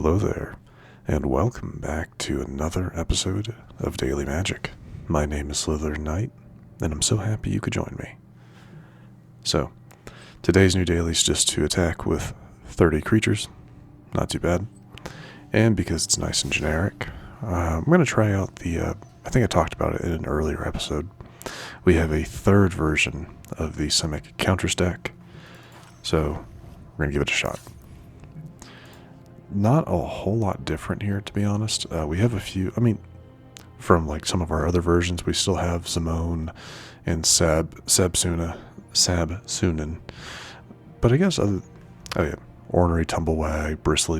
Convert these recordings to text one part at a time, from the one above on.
Hello there, and welcome back to another episode of Daily Magic. My name is SlytherinKnight, and I'm so happy you could join me. So, today's new daily is just to attack with 30 creatures, not too bad, and because it's nice and generic, I'm going to try out the, I think I talked about it in an earlier episode, we have a third version of the Simic Counters deck, so we're going to give it a shot. Not a whole lot different here, to be honest. We have a few, from like some of our other versions, we still have Zimone and Sab-Sunen. But I guess, Ornery Tumblewagg, Bristly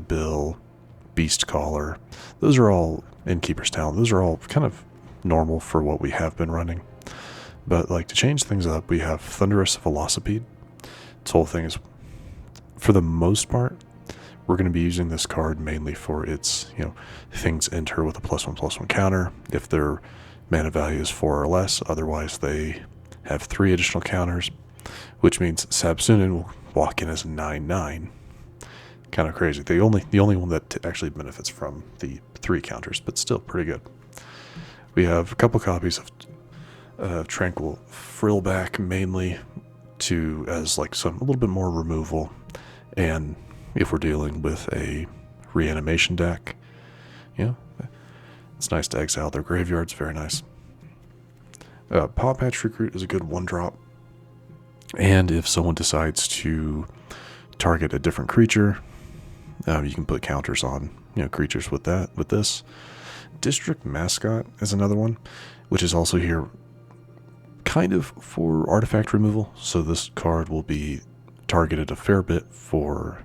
Beastcaller, those are all Innkeeper's talent. Those are all kind of normal for what we have been running. But like to change things up, we have Thunderous Velocipede. This whole thing is, for the most part, we're going to be using this card mainly for its, things enter with a +1/+1 counter if their mana value is 4 or less. Otherwise, they have 3 additional counters, which means Sab-Sunen will walk in as a 9/9. Kind of crazy. The only one that actually benefits from the 3 counters, but still pretty good. We have a couple copies of Tranquil Frillback, mainly as like a little bit more removal, and if we're dealing with a reanimation deck, it's nice to exile their graveyards. Very nice. Pawpatch Recruit is a good 1-drop, and if someone decides to target a different creature, you can put counters on creatures with this. District Mascot is another one, which is also here kind of for artifact removal, so this card will be targeted a fair bit for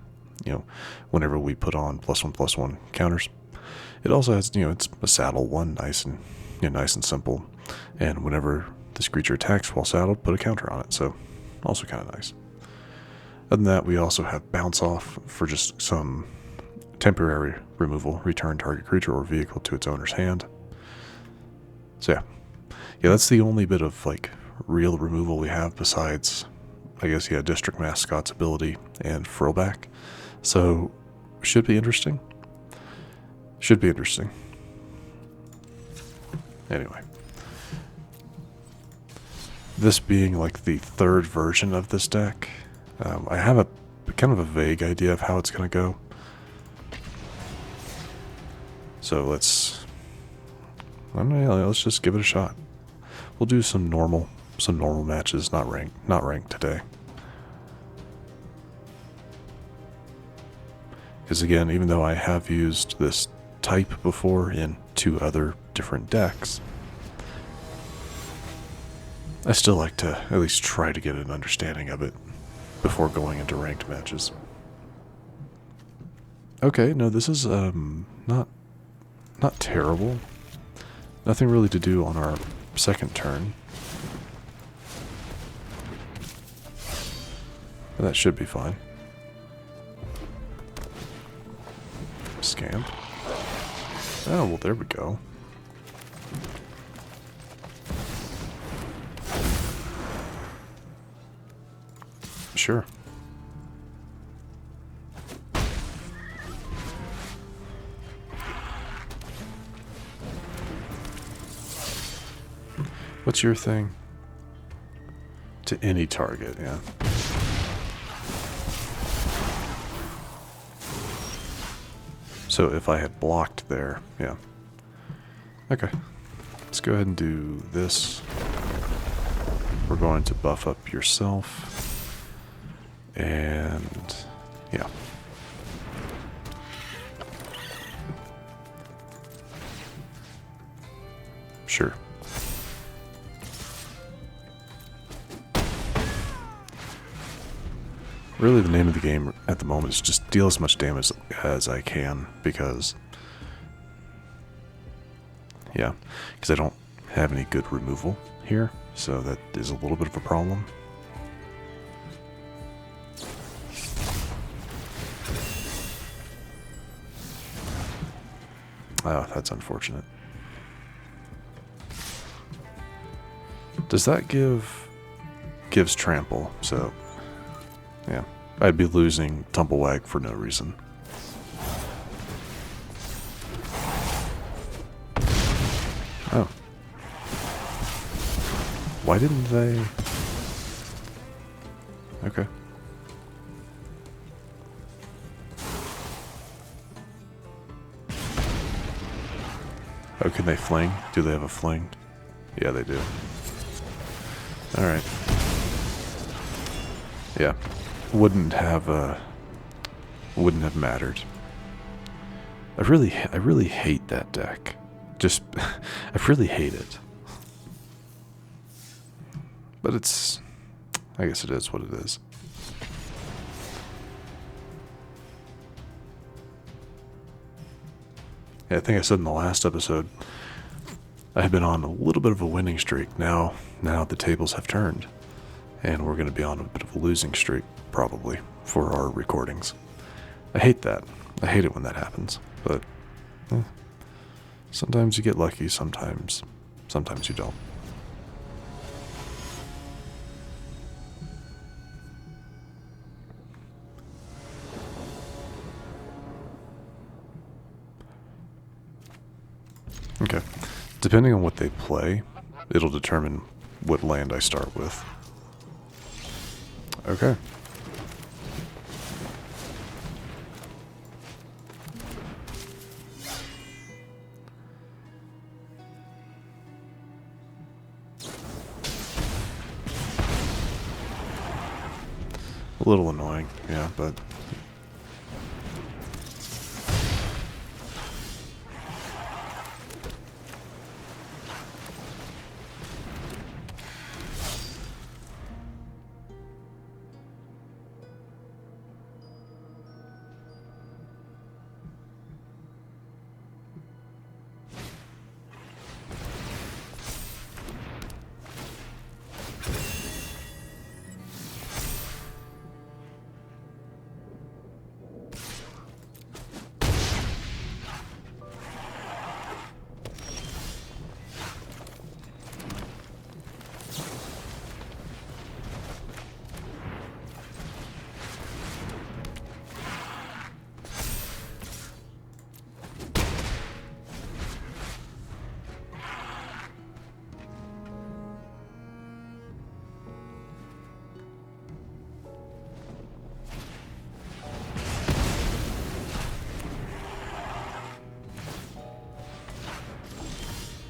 whenever we put on +1/+1 counters. It also has, it's a saddle one, nice and simple. And whenever this creature attacks while saddled, put a counter on it. So, also kind of nice. Other than that, we also have Bounce Off for just some temporary removal. Return target creature or vehicle to its owner's hand. So yeah, that's the only bit of like real removal we have besides, I guess, District Mascot's ability and Frillback. So, should be interesting. Anyway. This being like the third version of this deck, I have a kind of a vague idea of how it's going to go. So let's just give it a shot. We'll do some normal matches, not ranked today. Because again, even though I have used this type before in 2 other different decks, I still like to at least try to get an understanding of it before going into ranked matches. Okay, no, this is not terrible. Nothing really to do on our second turn. But that should be fine. Scamp. Oh, well, there we go. Sure. What's your thing? To any target, yeah. So if I had blocked there, yeah. Okay. Let's go ahead and do this. We're going to buff up yourself. And yeah. Sure. Really, the name of the game at the moment is just deal as much damage as I can, because I don't have any good removal here, so that is a little bit of a problem. Oh, that's unfortunate. Does that gives trample, so yeah. I'd be losing Tumblewagg for no reason. Why didn't they... Okay. Oh, can they fling? Do they have a fling? Yeah, they do. Alright. Yeah. Wouldn't have mattered. I really hate that deck. Just, I really hate it. But it's, I guess it is what it is. Yeah, I think I said in the last episode, I had been on a little bit of a winning streak. Now the tables have turned, and we're going to be on a bit of a losing streak, probably, for our recordings. I hate that. I hate it when that happens, but sometimes you get lucky, sometimes you don't. Okay. Depending on what they play, it'll determine what land I start with. Okay. A little annoying, yeah, but...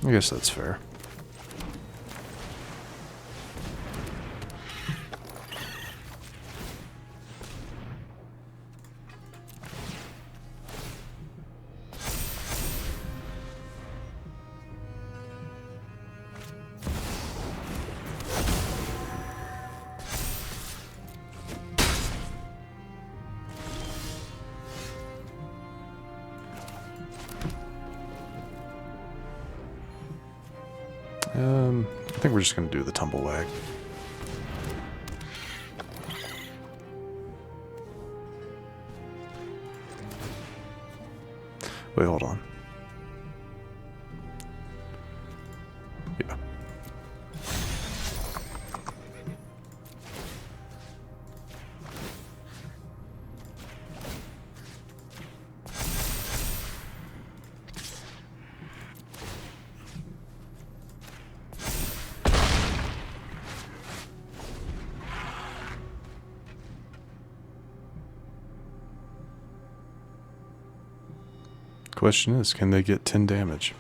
I guess that's fair. I think we're just going to do the Tumblewagg. Wait, hold on. Yeah. Question is, can they get 10 damage?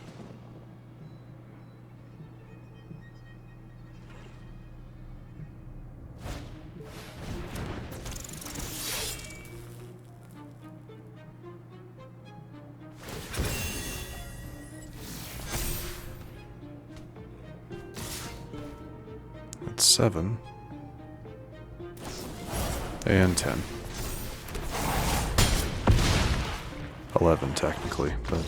That's 7 and 10. 11 technically, but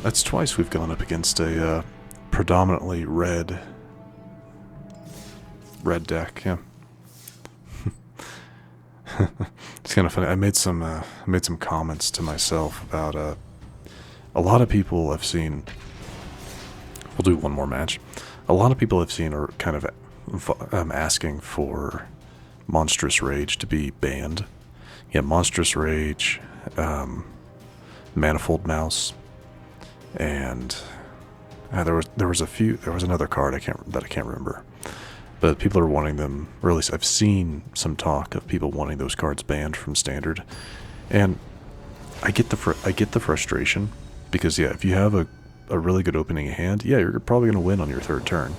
that's twice we've gone up against a predominantly red deck. Yeah, it's kind of funny. I made some comments to myself about a lot of people I've seen. We'll do one more match. A lot of people I've seen are kind of asking for Monstrous Rage to be banned. Yeah, Monstrous Rage, Manifold Mouse, and There was another card that I can't remember, but people are wanting them, or at least I've seen some talk of people wanting those cards banned from Standard, and I get the frustration, because yeah, if you have a really good opening hand, yeah, you're probably going to win on your third turn,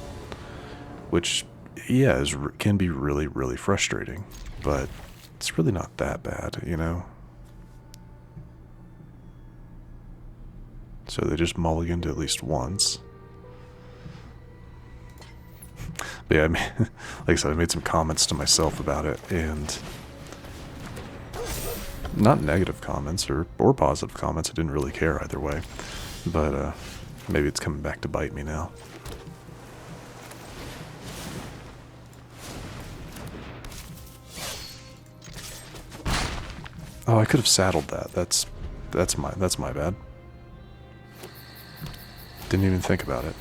which yeah can be really, really frustrating, but it's really not that bad, you know. So they just mulliganed at least once. But yeah, like I said, I made some comments to myself about it, and not negative comments or positive comments. I didn't really care either way, but maybe it's coming back to bite me now. Oh, I could have saddled that. That's my bad. Didn't even think about it.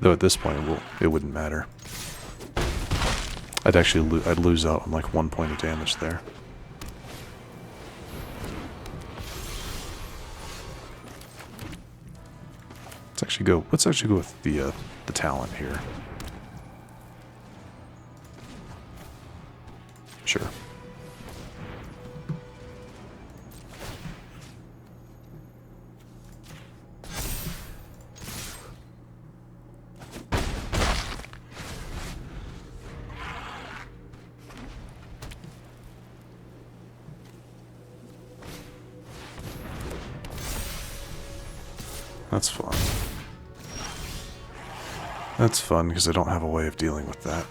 Though at this point it wouldn't matter. I'd lose out on like 1 point of damage there. Let's actually go with the talent here. Sure. That's fun. That's fun because I don't have a way of dealing with that.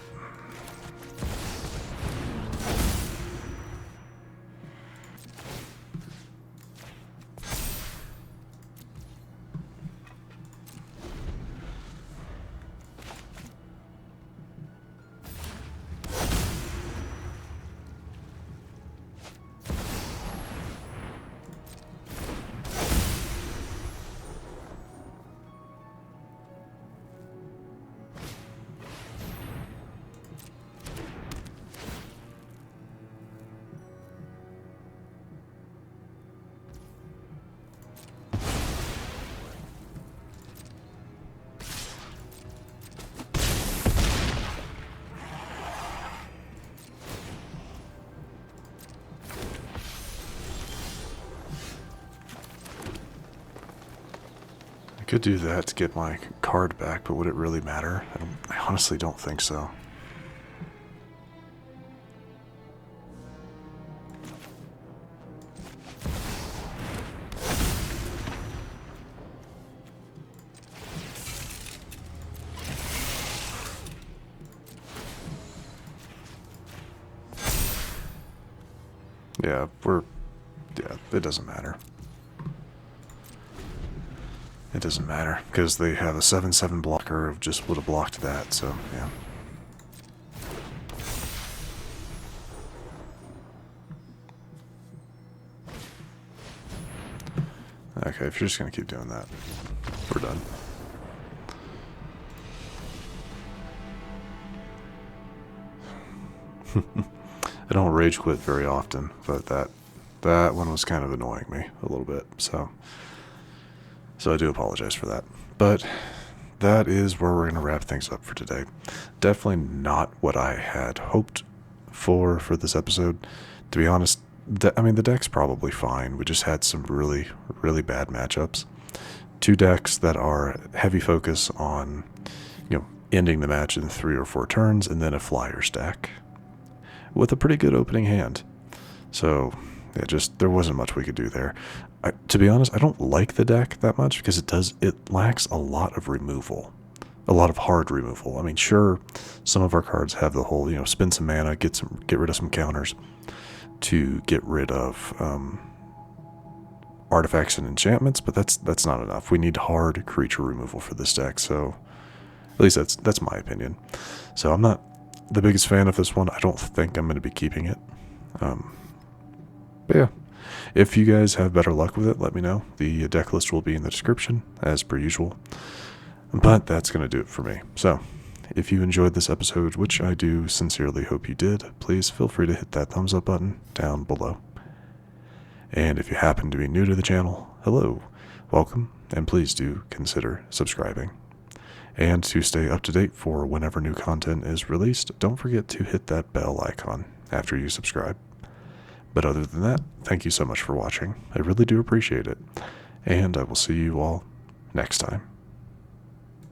I could do that to get my card back, but would it really matter? I honestly don't think so. Yeah, it doesn't matter. It doesn't matter, because they have a 7/7 blocker of just would have blocked that, so yeah. Okay, if you're just going to keep doing that, we're done. I don't rage quit very often, but that one was kind of annoying me a little bit, so I do apologize for that. But that is where we're going to wrap things up for today. Definitely not what I had hoped for this episode. To be honest, I mean, the deck's probably fine. We just had some really, really bad matchups. Two decks that are heavy focus on, ending the match in 3 or 4 turns, and then a Flyers deck with a pretty good opening hand. So yeah, there wasn't much we could do there. To be honest, I don't like the deck that much because it lacks a lot of removal, a lot of hard removal. I mean, sure, some of our cards have the whole, spend some mana, get rid of some counters to get rid of artifacts and enchantments, but that's not enough. We need hard creature removal for this deck. So at least that's my opinion. So I'm not the biggest fan of this one. I don't think I'm going to be keeping it. But yeah, if you guys have better luck with it, let me know. The deck list will be in the description, as per usual. But that's going to do it for me. So, if you enjoyed this episode, which I do sincerely hope you did, please feel free to hit that thumbs up button down below. And if you happen to be new to the channel, hello, welcome, and please do consider subscribing. And to stay up to date for whenever new content is released, don't forget to hit that bell icon after you subscribe. But other than that, thank you so much for watching. I really do appreciate it. And I will see you all next time.